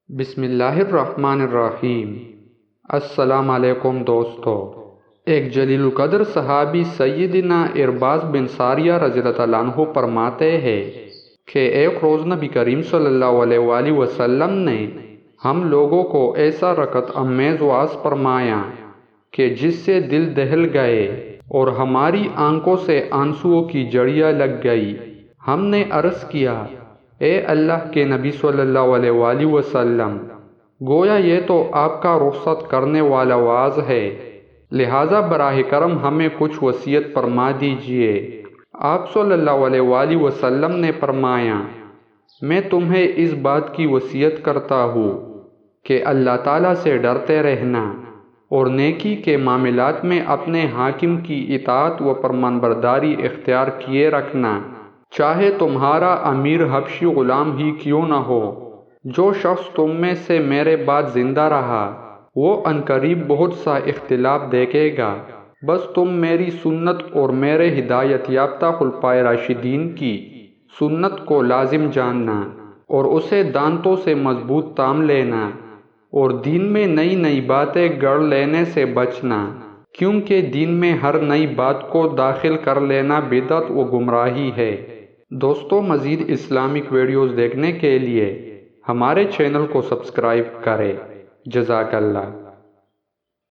بسم اللہ الرحمن الرحیم۔ السلام علیکم دوستو۔ ایک جلیل القدر صحابی سیدنا عرباض بن ساریہ رضی اللہ عنہ فرماتے ہیں کہ ایک روز نبی کریم صلی اللہ علیہ وآلہ وسلم نے ہم لوگوں کو ایسا رکعت امیز وعظ فرمایا کہ جس سے دل دہل گئے اور ہماری آنکھوں سے آنسوؤں کی جھڑیاں لگ گئی۔ ہم نے عرض کیا، اے اللہ کے نبی صلی اللہ علیہ وآلہ وسلم، گویا یہ تو آپ کا رخصت کرنے والا وعظ ہے، لہٰذا براہ کرم ہمیں کچھ وصیت فرما دیجیے۔ آپ صلی اللہ علیہ وآلہ وسلم نے فرمایا، میں تمہیں اس بات کی وصیت کرتا ہوں کہ اللہ تعالیٰ سے ڈرتے رہنا اور نیکی کے معاملات میں اپنے حاکم کی اطاعت و فرمانبرداری اختیار کیے رکھنا، چاہے تمہارا امیر حبشی غلام ہی کیوں نہ ہو۔ جو شخص تم میں سے میرے بعد زندہ رہا وہ عنقریب بہت سا اختلاف دیکھے گا، بس تم میری سنت اور میرے ہدایت یافتہ خلفائے راشدین کی سنت کو لازم جاننا اور اسے دانتوں سے مضبوط تام لینا اور دین میں نئی نئی باتیں گڑھ لینے سے بچنا، کیونکہ دین میں ہر نئی بات کو داخل کر لینا بدعت و گمراہی ہے۔ دوستو، مزید اسلامک ویڈیوز دیکھنے کے لیے ہمارے چینل کو سبسکرائب کریں۔ جزاک اللہ۔